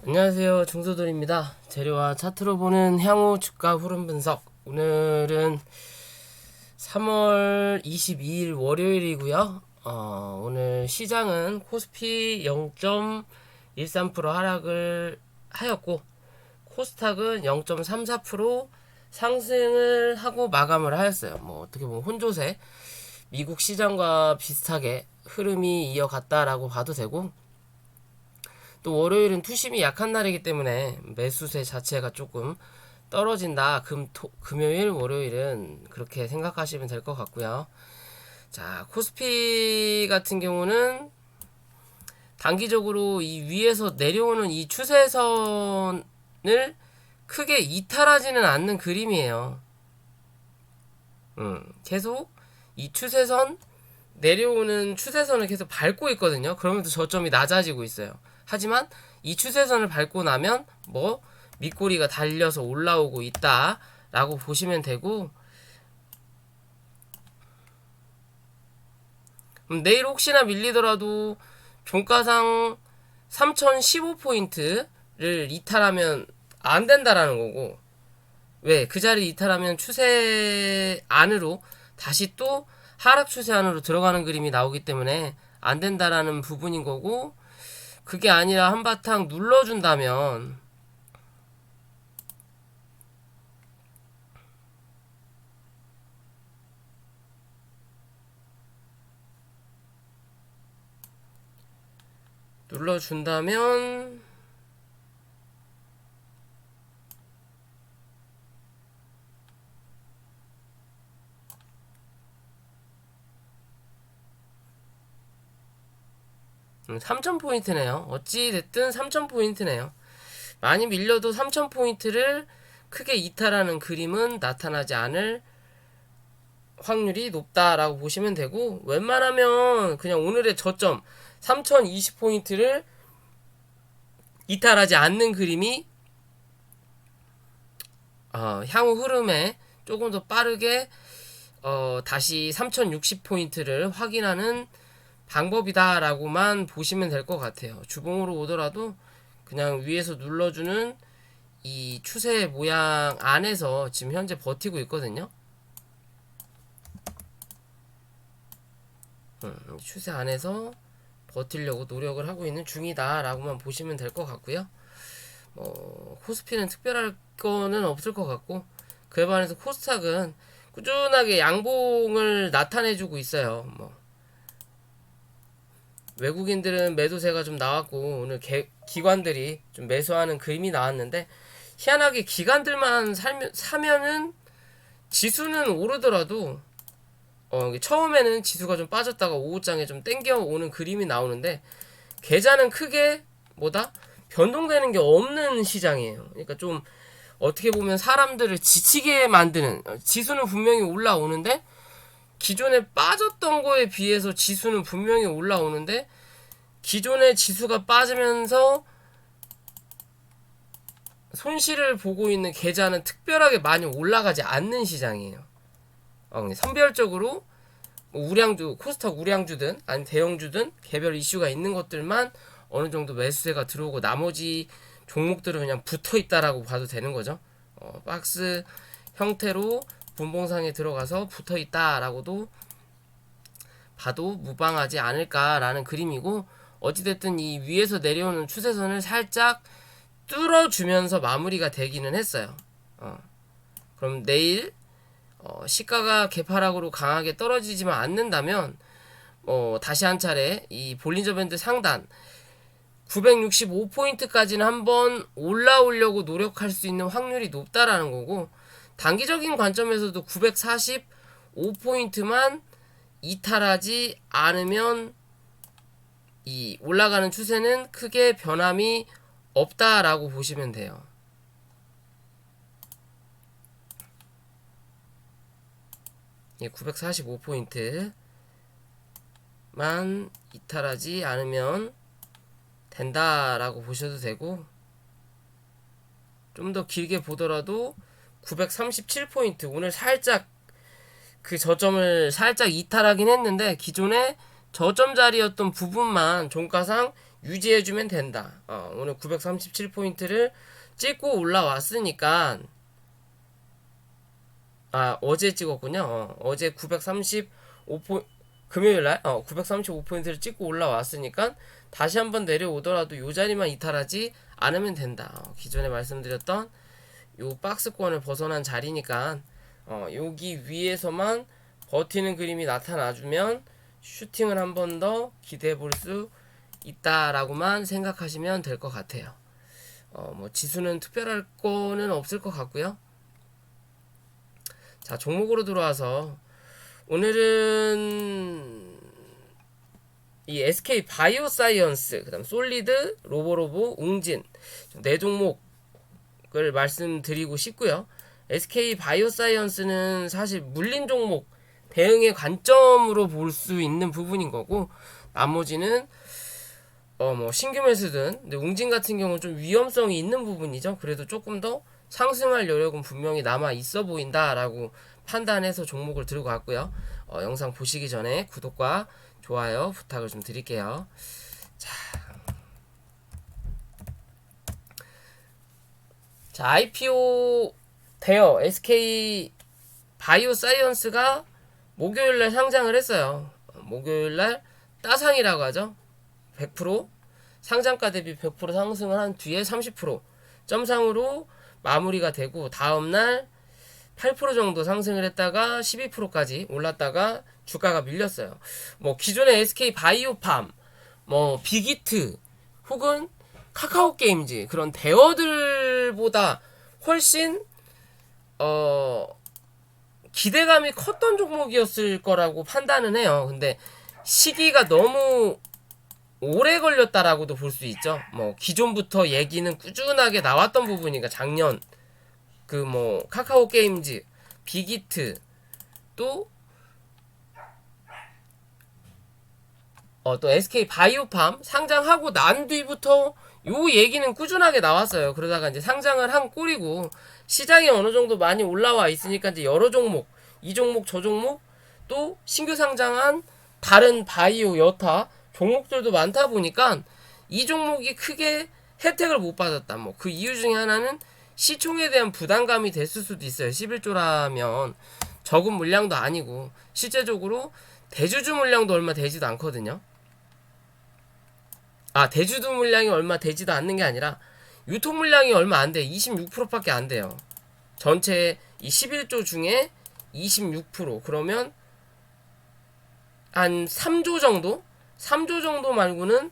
안녕하세요. 중소돌입니다. 재료와 차트로 보는 향후 주가 흐름 분석. 오늘은 3월 22일 월요일이고요. 오늘 시장은 코스피 0.13% 하락을 하였고 코스닥은 0.34% 상승을 하고 마감을 하였어요. 뭐 어떻게 보면 혼조세 미국 시장과 비슷하게 흐름이 이어갔다라고 봐도 되고, 또 월요일은 투심이 약한 날이기 때문에 매수세 자체가 조금 떨어진다. 금요일, 월요일은 그렇게 생각하시면 될 것 같고요. 자, 코스피 같은 경우는 단기적으로 이 위에서 내려오는 이 추세선을 크게 이탈하지는 않는 그림이에요. 계속 이 추세선, 내려오는 추세선을 계속 밟고 있거든요. 그러면서 저점이 낮아지고 있어요. 하지만 이 추세선을 밟고 나면 뭐 밑꼬리가 달려서 올라오고 있다라고 보시면 되고, 내일 혹시나 밀리더라도 종가상 3015포인트를 이탈하면 안 된다라는 거고, 왜? 그 자리 이탈하면 추세 안으로 다시 또 하락 추세 안으로 들어가는 그림이 나오기 때문에 안 된다라는 부분인 거고, 그게 아니라 한바탕 눌러준다면 눌러준다면 3000포인트네요. 어찌됐든 3000포인트네요. 많이 밀려도 3000포인트를 크게 이탈하는 그림은 나타나지 않을 확률이 높다라고 보시면 되고, 웬만하면 그냥 오늘의 저점 3020포인트를 이탈하지 않는 그림이 향후 흐름에 조금 더 빠르게 다시 3060포인트를 확인하는 방법이다라고만 보시면 될 것 같아요. 주봉으로 오더라도 그냥 위에서 눌러주는 이 추세 모양 안에서 지금 현재 버티고 있거든요. 추세 안에서 버티려고 노력을 하고 있는 중이다라고만 보시면 될 것 같고요. 코스피는 특별할 거는 없을 것 같고, 그에 반해서 코스닥은 꾸준하게 양봉을 나타내주고 있어요. 외국인들은 매도세가 좀 나왔고, 오늘 기관들이 좀 매수하는 그림이 나왔는데, 희한하게 기관들만 사면은 지수는 오르더라도 처음에는 지수가 좀 빠졌다가 오후장에 좀 땡겨오는 그림이 나오는데, 계좌는 크게 변동되는 게 없는 시장이에요. 그러니까 좀 어떻게 보면 사람들을 지치게 만드는, 지수는 분명히 올라오는데 기존에 빠졌던 거에 비해서 지수는 분명히 올라오는데, 기존의 지수가 빠지면서 손실을 보고 있는 계좌는 특별하게 많이 올라가지 않는 시장이에요. 선별적으로 우량주, 코스닥 우량주든 아니 대형주든 개별 이슈가 있는 것들만 어느 정도 매수세가 들어오고, 나머지 종목들은 그냥 붙어 있다라고 봐도 되는 거죠. 박스 형태로 분봉상에 들어가서 붙어 있다라고도 봐도 무방하지 않을까라는 그림이고, 어찌됐든 이 위에서 내려오는 추세선을 살짝 뚫어주면서 마무리가 되기는 했어요. 그럼 내일 시가가 개파락으로 강하게 떨어지지만 않는다면 다시 한 차례 이 볼린저 밴드 상단 965포인트까지는 한번 올라오려고 노력할 수 있는 확률이 높다라는 거고, 단기적인 관점에서도 945포인트만 이탈하지 않으면 이 올라가는 추세는 크게 변함이 없다라고 보시면 돼요. 예, 945포인트만 이탈하지 않으면 된다라고 보셔도 되고, 좀 더 길게 보더라도 937포인트, 오늘 살짝 그 저점을 살짝 이탈하긴 했는데 기존에 저점 자리였던 부분만 종가상 유지해주면 된다. 오늘 937포인트를 찍고 올라왔으니까 어제 찍었군요. 어제 935포인트 금요일날 935포인트를 찍고 올라왔으니까 다시 한번 내려오더라도 요 자리만 이탈하지 않으면 된다. 기존에 말씀드렸던 요 박스권을 벗어난 자리니까 여기 위에서만 버티는 그림이 나타나주면 슈팅을 한 번 더 기대해 볼 수 있다라고만 생각하시면 될 것 같아요. 뭐 지수는 특별할 거는 없을 것 같고요. 자, 종목으로 들어와서 오늘은 이 SK 바이오사이언스, 그다음 솔리드, 로보로보, 웅진 네 종목을 말씀드리고 싶고요. SK 바이오사이언스는 사실 물린 종목 대응의 관점으로 볼 수 있는 부분인 거고, 나머지는 뭐 신규 매수든, 근데 웅진 같은 경우는 좀 위험성이 있는 부분이죠. 그래도 조금 더 상승할 여력은 분명히 남아 있어 보인다라고 판단해서 종목을 들고 왔고요. 영상 보시기 전에 구독과 좋아요 부탁을 좀 드릴게요. 자, IPO 대여 SK 바이오사이언스가 목요일날 상장을 했어요. 목요일날 따상이라고 하죠. 100% 상장가 대비 100% 상승을 한 뒤에 30% 점상으로 마무리가 되고, 다음날 8% 정도 상승을 했다가 12%까지 올랐다가 주가가 밀렸어요. 뭐 기존의 SK 바이오팜, 뭐 빅히트 혹은 카카오 게임즈 그런 대어들보다 훨씬 기대감이 컸던 종목이었을 거라고 판단은 해요. 근데 시기가 너무 오래 걸렸다라고도 볼 수 있죠. 뭐 기존부터 얘기는 꾸준하게 나왔던 부분이니까, 작년 그 뭐 카카오 게임즈, 빅히트 또 SK 바이오팜 상장하고 난 뒤부터 요 얘기는 꾸준하게 나왔어요. 그러다가 이제 상장을 한 꼴이고, 시장이 어느 정도 많이 올라와 있으니까 이제 여러 종목, 이 종목 저 종목 또 신규 상장한 다른 바이오 여타 종목들도 많다 보니까 이 종목이 크게 혜택을 못 받았다. 뭐 그 이유 중에 하나는 시총에 대한 부담감이 됐을 수도 있어요. 11조라면 적은 물량도 아니고, 실제적으로 대주주 물량도 얼마 되지도 않거든요. 대주주 물량이 얼마 되지도 않는 게 아니라 유통 물량이 얼마 안 돼. 26%밖에 안 돼요. 전체 이 11조 중에 26%. 그러면 한 3조 정도? 3조 정도 말고는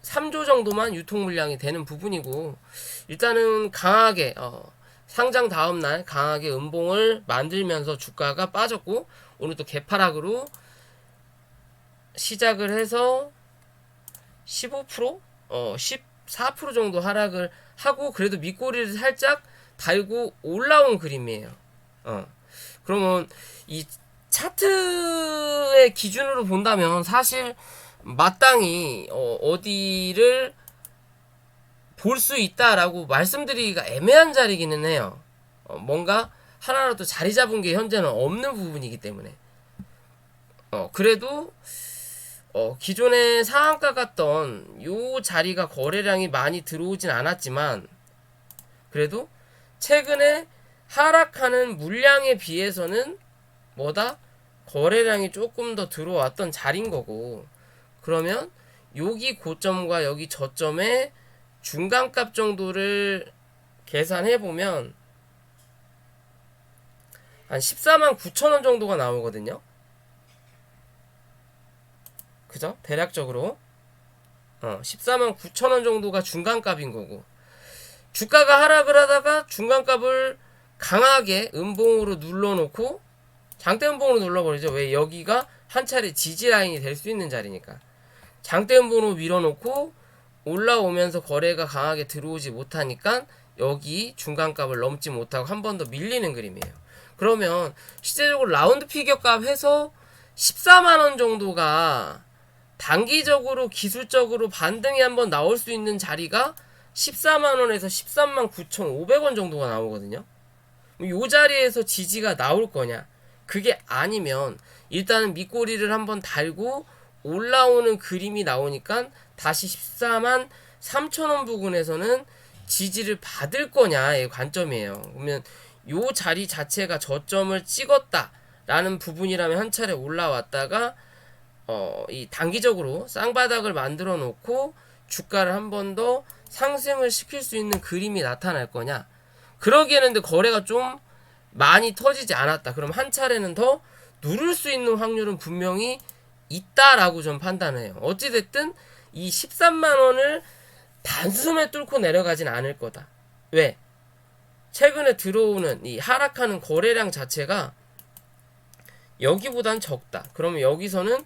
3조 정도만 유통 물량이 되는 부분이고, 일단은 강하게 상장 다음날 강하게 음봉을 만들면서 주가가 빠졌고, 오늘 또 개파락으로 시작을 해서 15%? 14% 정도 하락을 하고, 그래도 밑꼬리를 살짝 달고 올라온 그림이에요. 그러면 이 차트의 기준으로 본다면 사실 마땅히 어디를 볼 수 있다라고 말씀드리기가 애매한 자리기는 해요. 뭔가 하나라도 자리 잡은 게 현재는 없는 부분이기 때문에. 그래도 기존에 상한가 같던 요 자리가 거래량이 많이 들어오진 않았지만, 그래도 최근에 하락하는 물량에 비해서는 뭐다? 거래량이 조금 더 들어왔던 자리인 거고, 그러면 여기 고점과 여기 저점의 중간값 정도를 계산해 보면 한 14만 9천 원 정도가 나오거든요. 그죠? 대략적으로 14만 9천 원 정도가 중간값인 거고, 주가가 하락을 하다가 중간값을 강하게 음봉으로 눌러놓고 장대 음봉으로 눌러버리죠. 왜? 여기가 한 차례 지지 라인이 될 수 있는 자리니까. 장대 음봉으로 밀어놓고 올라오면서 거래가 강하게 들어오지 못하니까 여기 중간값을 넘지 못하고 한 번 더 밀리는 그림이에요. 그러면 실제적으로 라운드 피겨값 해서 14만원 정도가 단기적으로 기술적으로 반등이 한번 나올 수 있는 자리가 14만원에서 13만 9,500원 정도가 나오거든요. 이 자리에서 지지가 나올 거냐? 그게 아니면 일단은 밑꼬리를 한번 달고 올라오는 그림이 나오니까 다시 14만 3천원 부근에서는 지지를 받을 거냐의 관점이에요. 그러면 요 자리 자체가 저점을 찍었다라는 부분이라면 한 차례 올라왔다가 이 단기적으로 쌍바닥을 만들어 놓고 주가를 한 번 더 상승을 시킬 수 있는 그림이 나타날 거냐. 그러기에는 근데 거래가 좀 많이 터지지 않았다. 그럼 한 차례는 더 누를 수 있는 확률은 분명히 있다라고 좀 판단해요. 어찌됐든 이 13만원을 단숨에 뚫고 내려가진 않을 거다. 왜? 최근에 들어오는 이 하락하는 거래량 자체가 여기보단 적다. 그러면 여기서는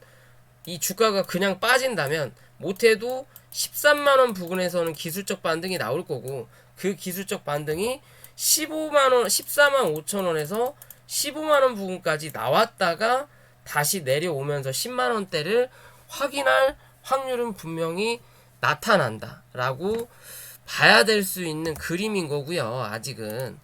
이 주가가 그냥 빠진다면 못해도 13만원 부근에서는 기술적 반등이 나올 거고, 그 기술적 반등이 15만원, 14만 5천원에서 15만원 부근까지 나왔다가 다시 내려오면서 10만원대를 확인할 확률은 분명히 나타난다 라고 봐야 될 수 있는 그림인 거고요. 아직은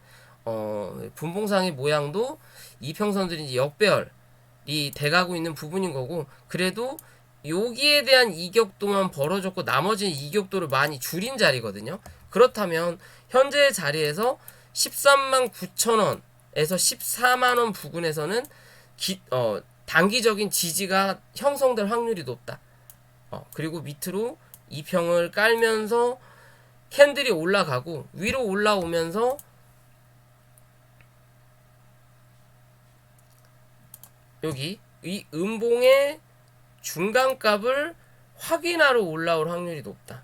분봉상의 모양도 이평선들이 이제 역배열이 돼가고 있는 부분인 거고, 그래도 여기에 대한 이격도만 벌어졌고 나머지는 이격도를 많이 줄인 자리거든요. 그렇다면 현재의 자리에서 13만 9천원에서 14만원 부근에서는 단기적인 지지가 형성될 확률이 높다. 그리고 밑으로 이평을 깔면서 캔들이 올라가고 위로 올라오면서 여기 이 음봉의 중간값을 확인하러 올라올 확률이 높다.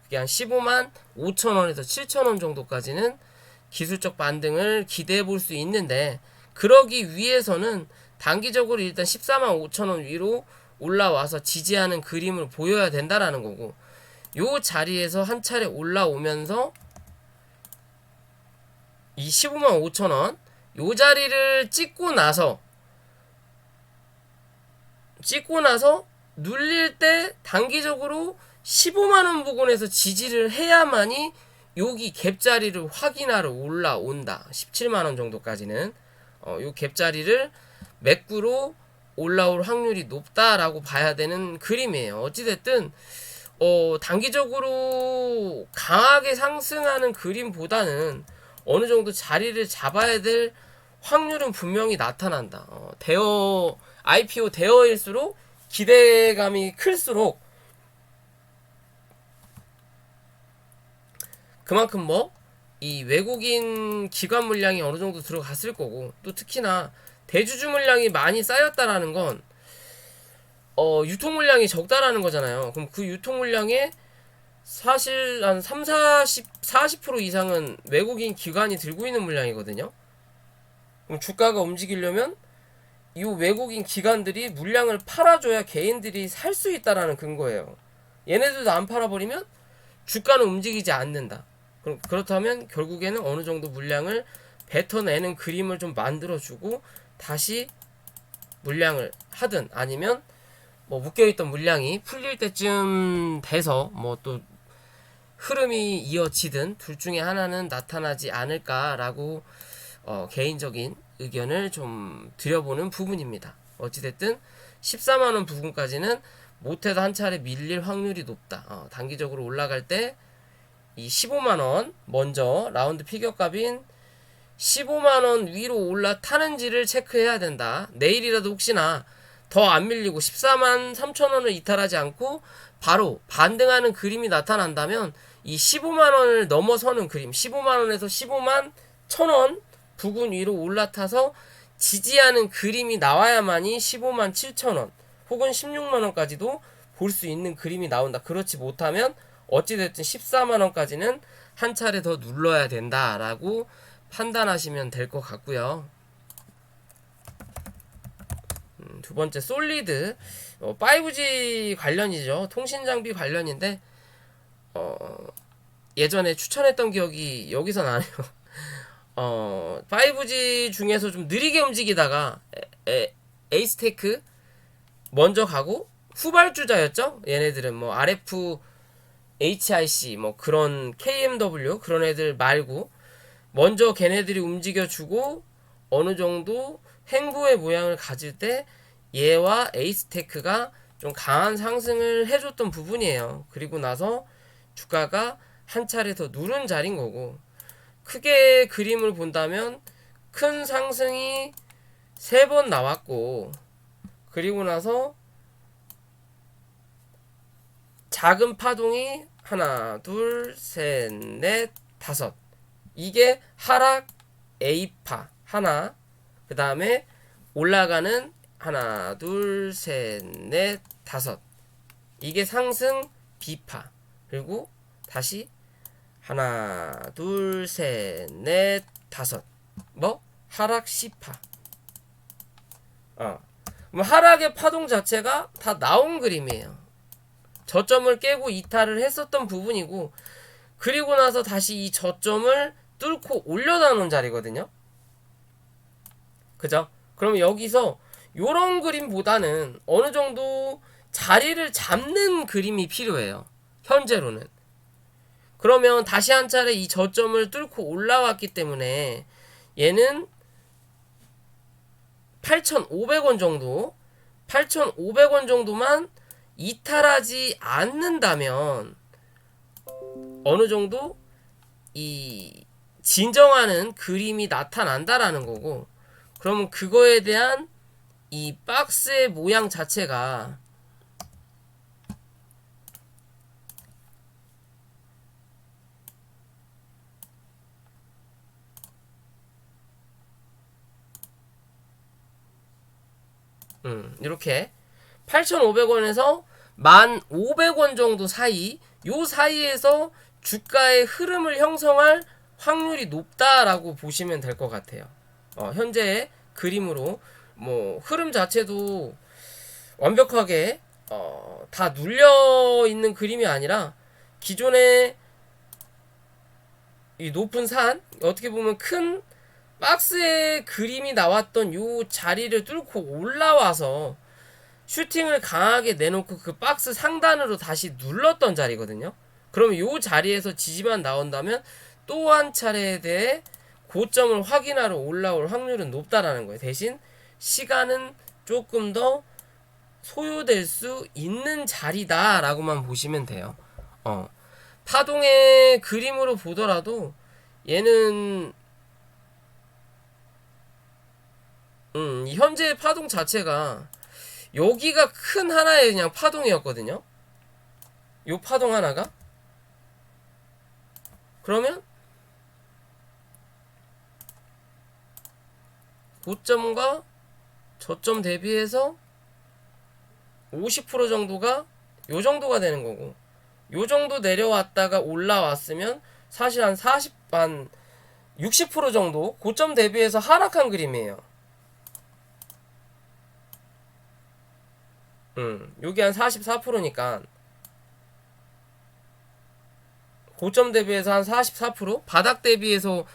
그게 한 15만 5천원에서 7천원 정도까지는 기술적 반등을 기대해 볼 수 있는데, 그러기 위해서는 단기적으로 일단 14만 5천원 위로 올라와서 지지하는 그림을 보여야 된다라는 거고, 요 자리에서 한 차례 올라오면서 이 15만 5천원 요 자리를 찍고 나서 눌릴 때 단기적으로 15만원 부근에서 지지를 해야만이 여기 갭자리를 확인하러 올라온다. 17만원 정도까지는 요 갭자리를 매꾸로 올라올 확률이 높다라고 봐야 되는 그림이에요. 어찌됐든 단기적으로 강하게 상승하는 그림보다는 어느 정도 자리를 잡아야 될 확률은 분명히 나타난다. IPO 대여일수록 기대감이 클수록 그만큼 이 외국인 기관 물량이 어느 정도 들어갔을 거고, 또 특히나 대주주 물량이 많이 쌓였다라는 건 유통 물량이 적다라는 거잖아요. 그럼 그 유통 물량에 사실 한 40% 이상은 외국인 기관이 들고 있는 물량이거든요. 그럼 주가가 움직이려면 이 외국인 기관들이 물량을 팔아줘야 개인들이 살 수 있다라는 근거예요. 얘네들도 안 팔아버리면 주가는 움직이지 않는다. 그렇다면 결국에는 어느 정도 물량을 뱉어내는 그림을 좀 만들어주고 다시 물량을 하든, 아니면 묶여있던 물량이 풀릴 때쯤 돼서 또 흐름이 이어지든 둘 중에 하나는 나타나지 않을까라고 개인적인 의견을 좀 드려보는 부분입니다. 어찌됐든 14만원 부근까지는 못해도 한 차례 밀릴 확률이 높다. 단기적으로 올라갈 때 이 15만원 먼저 라운드 피겨값인 15만원 위로 올라타는지를 체크해야 된다. 내일이라도 혹시나 더 안 밀리고 14만 3천원을 이탈하지 않고 바로 반등하는 그림이 나타난다면 이 15만원을 넘어서는 그림, 15만원에서 15만 1천원 부근 위로 올라타서 지지하는 그림이 나와야만이 15만 7천원 혹은 16만원까지도 볼 수 있는 그림이 나온다. 그렇지 못하면 어찌됐든 14만원까지는 한 차례 더 눌러야 된다라고 판단하시면 될 것 같고요. 두 번째 솔리드 5G 관련이죠. 통신장비 관련인데 예전에 추천했던 기억이 여기서 나네요. 5G 중에서 좀 느리게 움직이다가 에이스테크 먼저 가고 후발주자였죠. 얘네들은 RF, HIC 그런 KMW 그런 애들 말고 먼저 걔네들이 움직여주고 어느 정도 횡보의 모양을 가질 때 얘와 에이스테크가 좀 강한 상승을 해줬던 부분이에요. 그리고 나서 주가가 한 차례 더 누른 자리인 거고, 크게 그림을 본다면 큰 상승이 3번 나왔고, 그리고 나서 작은 파동이 하나, 둘, 셋, 넷, 다섯. 이게 하락 A파 하나, 그 다음에 올라가는 하나, 둘, 셋, 넷, 다섯. 이게 상승 B파. 그리고 다시 하나, 둘, 셋, 넷, 다섯. 뭐 하락 C파. 하락의 파동 자체가 다 나온 그림이에요. 저점을 깨고 이탈을 했었던 부분이고, 그리고 나서 다시 이 저점을 뚫고 올려다놓은 자리거든요. 그죠? 그러면 여기서 요런 그림보다는 어느 정도 자리를 잡는 그림이 필요해요. 현재로는. 그러면 다시 한 차례 이 저점을 뚫고 올라왔기 때문에 얘는 8,500원 정도, 8,500원 정도만 이탈하지 않는다면 어느 정도 이 진정하는 그림이 나타난다라는 거고, 그러면 그거에 대한 이 박스의 모양 자체가 이렇게 8,500원에서 1,500원 정도 사이, 요 사이에서 주가의 흐름을 형성할 확률이 높다라고 보시면 될 것 같아요. 현재의 그림으로 뭐 흐름 자체도 완벽하게 다 눌려 있는 그림이 아니라, 기존에 이 높은 산, 어떻게 보면 큰 박스의 그림이 나왔던 요 자리를 뚫고 올라와서 슈팅을 강하게 내놓고 그 박스 상단으로 다시 눌렀던 자리거든요. 그러면 요 자리에서 지지만 나온다면 또 한 차례에 대해 고점을 확인하러 올라올 확률은 높다라는 거예요. 대신 시간은 조금 더 소요될 수 있는 자리다라고만 보시면 돼요. 파동의 그림으로 보더라도 얘는 현재의 파동 자체가 여기가 큰 하나의 그냥 파동이었거든요. 요 파동 하나가. 그러면 고점과 저점 대비해서 50% 정도가 요 정도가 되는 거고, 요 정도 내려왔다가 올라왔으면 사실 한 60% 정도 고점 대비해서 하락한 그림이에요. 요게 한 44%니까 고점 대비해서 한 44%, 바닥 대비해서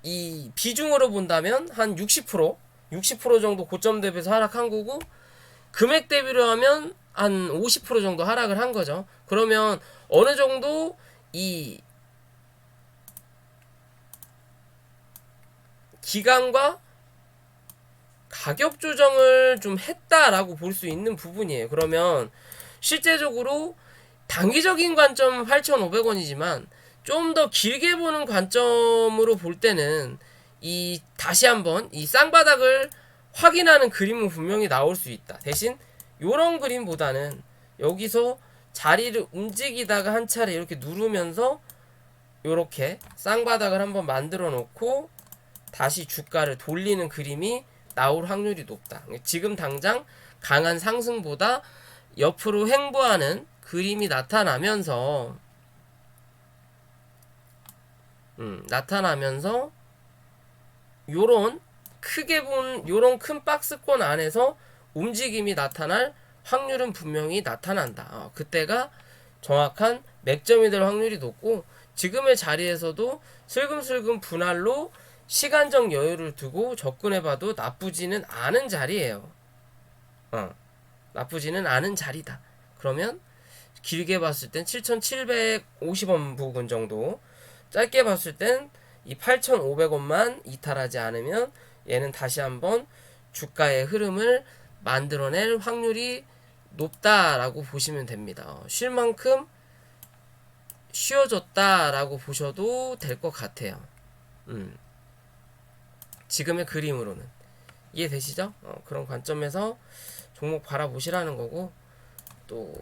이 비중으로 본다면 한 60% 정도 고점 대비해서 하락한 거고, 금액 대비로 하면 한 50% 정도 하락을 한 거죠. 그러면 어느 정도 이 기간과 가격 조정을 좀 했다라고 볼 수 있는 부분이에요. 그러면 실제적으로 단기적인 관점 8,500원이지만 좀 더 길게 보는 관점으로 볼 때는 이 다시 한번 이 쌍바닥을 확인하는 그림은 분명히 나올 수 있다. 대신 요런 그림보다는 여기서 자리를 움직이다가 한 차례 이렇게 누르면서 요렇게 쌍바닥을 한번 만들어 놓고 다시 주가를 돌리는 그림이 나올 확률이 높다. 지금 당장 강한 상승보다 옆으로 횡보하는 그림이 나타나면서 요런 크게 본 요런 큰 박스권 안에서 움직임이 나타날 확률은 분명히 나타난다. 그때가 정확한 맥점이 될 확률이 높고, 지금의 자리에서도 슬금슬금 분할로 시간적 여유를 두고 접근해봐도 나쁘지는 않은 자리예요. 나쁘지는 않은 자리다. 그러면 길게 봤을 땐 7,750원 부근 정도, 짧게 봤을 땐 이 8,500원만 이탈하지 않으면 얘는 다시 한번 주가의 흐름을 만들어낼 확률이 높다라고 보시면 됩니다. 쉴 만큼 쉬어졌다라고 보셔도 될 것 같아요. 지금의 그림으로는 이해되시죠? 그런 관점에서 종목 바라보시라는 거고, 또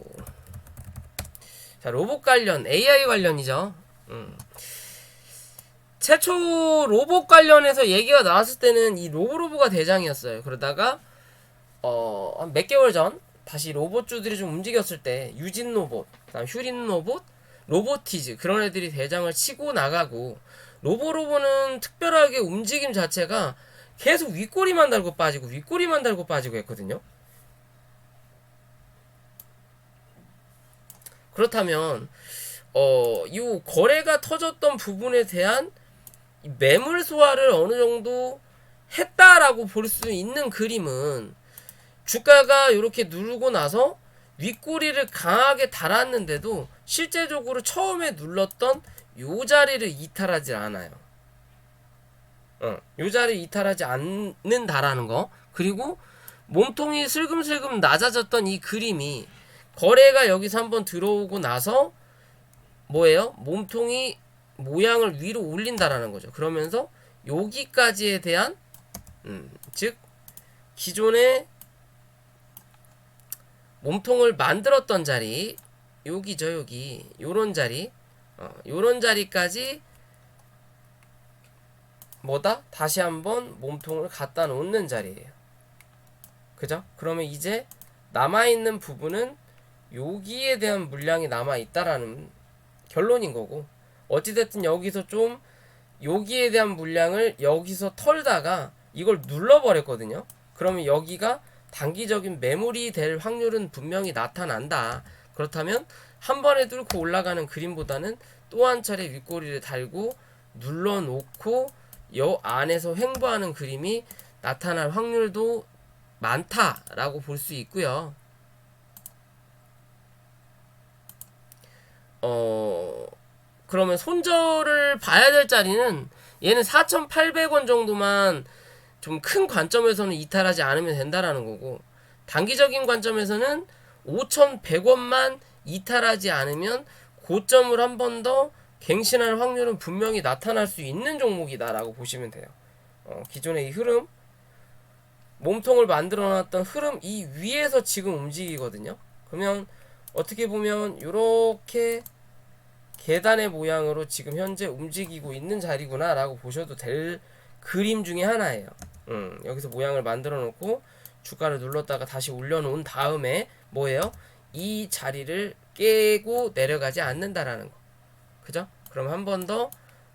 자, 로봇 관련, AI 관련이죠. 최초 로봇 관련해서 얘기가 나왔을 때는 이 로보로브가 대장이었어요. 그러다가 한 몇 개월 전 다시 로봇주들이 좀 움직였을 때 유진 로봇, 그다음 휴린 로봇, 로보티즈 그런 애들이 대장을 치고 나가고, 로보로보는 특별하게 움직임 자체가 계속 윗꼬리만 달고 빠지고 윗꼬리만 달고 빠지고 했거든요. 그렇다면 이 거래가 터졌던 부분에 대한 매물 소화를 어느 정도 했다라고 볼 수 있는 그림은, 주가가 이렇게 누르고 나서 윗꼬리를 강하게 달았는데도 실제적으로 처음에 눌렀던 요 자리를 이탈하지 않아요. 요 자리를 이탈하지 않는다라는 거. 그리고 몸통이 슬금슬금 낮아졌던 이 그림이 거래가 여기서 한번 들어오고 나서 뭐예요? 몸통이 모양을 위로 올린다라는 거죠. 그러면서 여기까지에 대한 즉 기존의 몸통을 만들었던 자리, 여기죠, 여기 요런 자리, 요런 자리까지 뭐다? 다시 한번 몸통을 갖다 놓는 자리예요. 그죠? 그러면 이제 남아있는 부분은 여기에 대한 물량이 남아있다라는 결론인 거고, 어찌됐든 여기서 좀 여기에 대한 물량을 여기서 털다가 이걸 눌러버렸거든요. 그러면 여기가 단기적인 매물이 될 확률은 분명히 나타난다. 그렇다면 한 번에 뚫고 올라가는 그림보다는 또 한 차례 윗꼬리를 달고 눌러놓고 여 안에서 횡보하는 그림이 나타날 확률도 많다라고 볼 수 있고요. 그러면 손절을 봐야 될 자리는 얘는 4,800원 정도만 좀 큰 관점에서는 이탈하지 않으면 된다라는 거고, 단기적인 관점에서는 5,100원만 이탈하지 않으면 고점을 한 번 더 갱신할 확률은 분명히 나타날 수 있는 종목이다라고 보시면 돼요. 기존의 이 흐름, 몸통을 만들어 놨던 흐름 이 위에서 지금 움직이거든요. 그러면 어떻게 보면 이렇게 계단의 모양으로 지금 현재 움직이고 있는 자리구나 라고 보셔도 될 그림 중에 하나예요. 여기서 모양을 만들어 놓고 주가를 눌렀다가 다시 올려놓은 다음에 뭐예요? 이 자리를 깨고 내려가지 않는다라는 거. 그죠? 그럼 한 번 더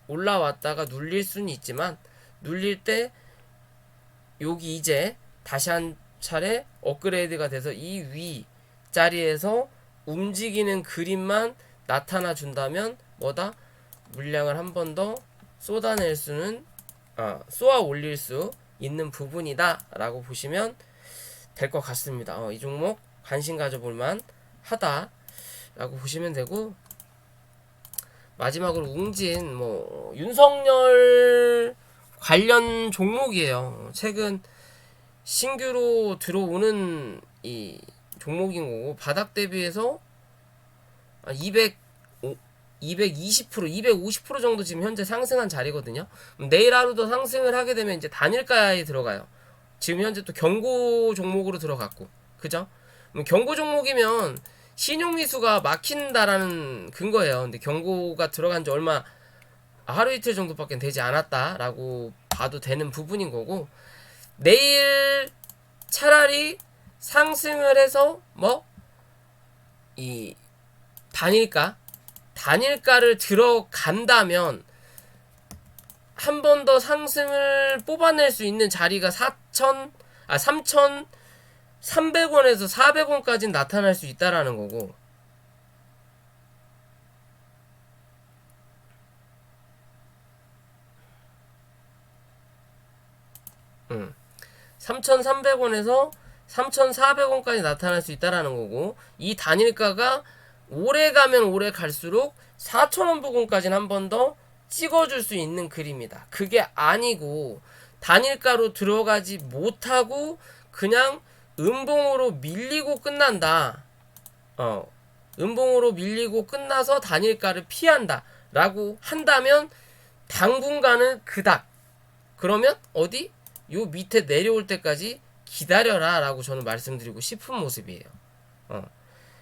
올라왔다가 눌릴 수는 있지만, 눌릴 때 여기 이제 다시 한 차례 업그레이드가 돼서 이 위 자리에서 움직이는 그림만 나타나 준다면 뭐다? 물량을 한 번 더 쏟아낼 수는 쏘아 올릴 수 있는 부분이다 라고 보시면 될 것 같습니다. 이 종목 관심 가져볼만 하다 라고 보시면 되고, 마지막으로 웅진 윤석열 관련 종목이에요. 최근 신규로 들어오는 이 종목인 거고, 바닥 대비해서 220%, 250% 정도 지금 현재 상승한 자리거든요. 내일 하루 더 상승을 하게 되면 이제 단일가에 들어가요. 지금 현재 또 경고 종목으로 들어갔고, 그죠? 경고 종목이면 신용미수가 막힌다라는 근거예요. 근데 경고가 들어간 지 얼마 하루 이틀 정도밖에 되지 않았다라고 봐도 되는 부분인 거고, 내일 차라리 상승을 해서 이 단일가를 들어간다면 한 번 더 상승을 뽑아낼 수 있는 자리가 3,300원에서 400원까지 나타날 수 있다라는 거고, 3,300원에서 3,400원까지 나타날 수 있다라는 거고, 이 단일가가 오래 가면 오래 갈수록 4,000원 부근까지는 한 번 더 찍어줄 수 있는 그림이다. 그게 아니고 단일가로 들어가지 못하고 그냥 음봉으로 밀리고 끝난다. 음봉으로 밀리고 끝나서 단일가를 피한다 라고 한다면 당분간은 그닥, 그러면 어디? 요 밑에 내려올 때까지 기다려라 라고 저는 말씀드리고 싶은 모습이에요.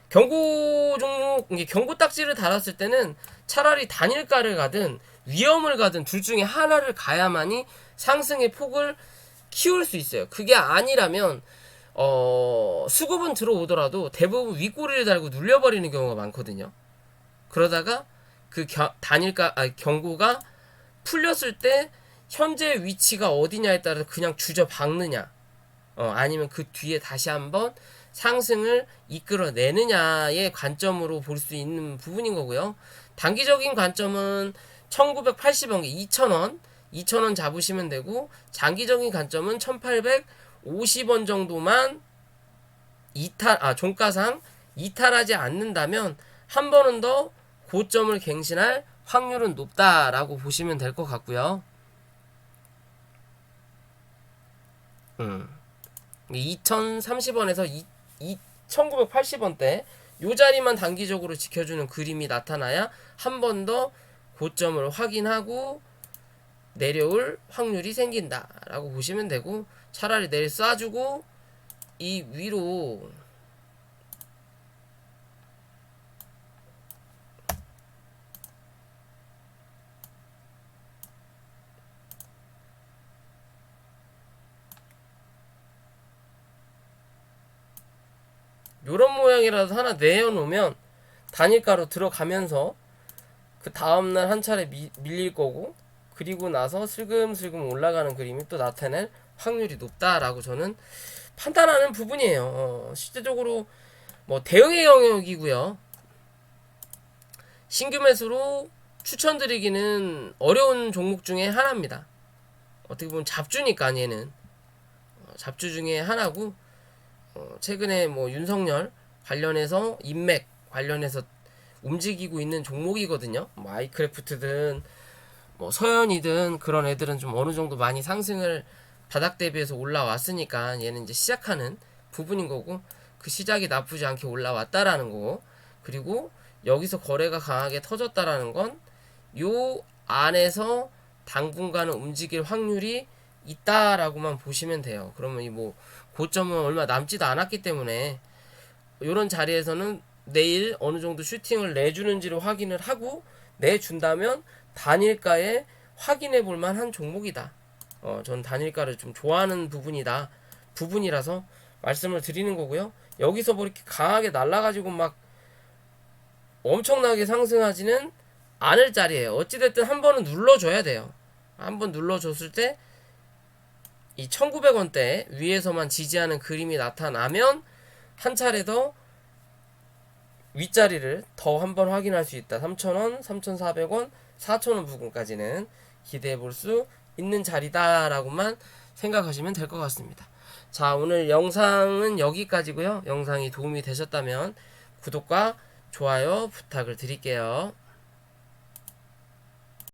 경고 종목, 경고 딱지를 달았을 때는 차라리 단일가를 가든 위험을 가든 둘 중에 하나를 가야만이 상승의 폭을 키울 수 있어요. 그게 아니라면 수급은 들어오더라도 대부분 윗꼬리를 달고 눌려버리는 경우가 많거든요. 그러다가 그 경고가 풀렸을 때 현재 위치가 어디냐에 따라서 그냥 주저박느냐, 아니면 그 뒤에 다시 한번 상승을 이끌어내느냐의 관점으로 볼 수 있는 부분인 거고요. 단기적인 관점은 1980원, 2,000원 잡으시면 되고, 장기적인 관점은 1850원 정도만 종가상 이탈하지 않는다면 한 번은 더 고점을 갱신할 확률은 높다라고 보시면 될 것 같고요. 2030원에서 1980원대 요 자리만 단기적으로 지켜주는 그림이 나타나야 한 번 더 고점을 확인하고 내려올 확률이 생긴다라고 보시면 되고, 차라리 내일 쏴주고 이 위로 요런 모양이라도 하나 내어놓으면 단일가로 들어가면서 그 다음날 한 차례 밀릴 거고, 그리고 나서 슬금슬금 올라가는 그림이 또 나타낼 확률이 높다라고 저는 판단하는 부분이에요. 실제적으로 뭐 대응의 영역이고요. 신규 매수로 추천드리기는 어려운 종목 중에 하나입니다. 어떻게 보면 잡주니까 얘는 잡주 중에 하나고, 최근에 뭐 윤석열 관련해서 인맥 관련해서 움직이고 있는 종목이거든요. 뭐 아이크래프트든 뭐 서현이든 그런 애들은 좀 어느 정도 많이 상승을 바닥 대비해서 올라왔으니까 얘는 이제 시작하는 부분인 거고, 그 시작이 나쁘지 않게 올라왔다라는 거고, 그리고 여기서 거래가 강하게 터졌다라는 건 요 안에서 당분간은 움직일 확률이 있다라고만 보시면 돼요. 그러면 이 뭐 고점은 얼마 남지도 않았기 때문에 이런 자리에서는 내일 어느 정도 슈팅을 내주는지를 확인을 하고, 내준다면 단일가에 확인해 볼 만한 종목이다. 전 단일가를 좀 좋아하는 부분이라서 말씀을 드리는 거고요. 여기서 뭐 이렇게 강하게 날라가지고 막 엄청나게 상승하지는 않을 자리예요. 어찌됐든 한 번은 눌러줘야 돼요. 한 번 눌러줬을 때 이 1900원대 위에서만 지지하는 그림이 나타나면 한 차례 더 윗자리를 더 한 번 확인할 수 있다. 3,000원, 3,400원, 4,000원 부근까지는 기대해 볼 수 있는 자리다라고만 생각하시면 될 것 같습니다. 자, 오늘 영상은 여기까지고요. 영상이 도움이 되셨다면 구독과 좋아요 부탁을 드릴게요.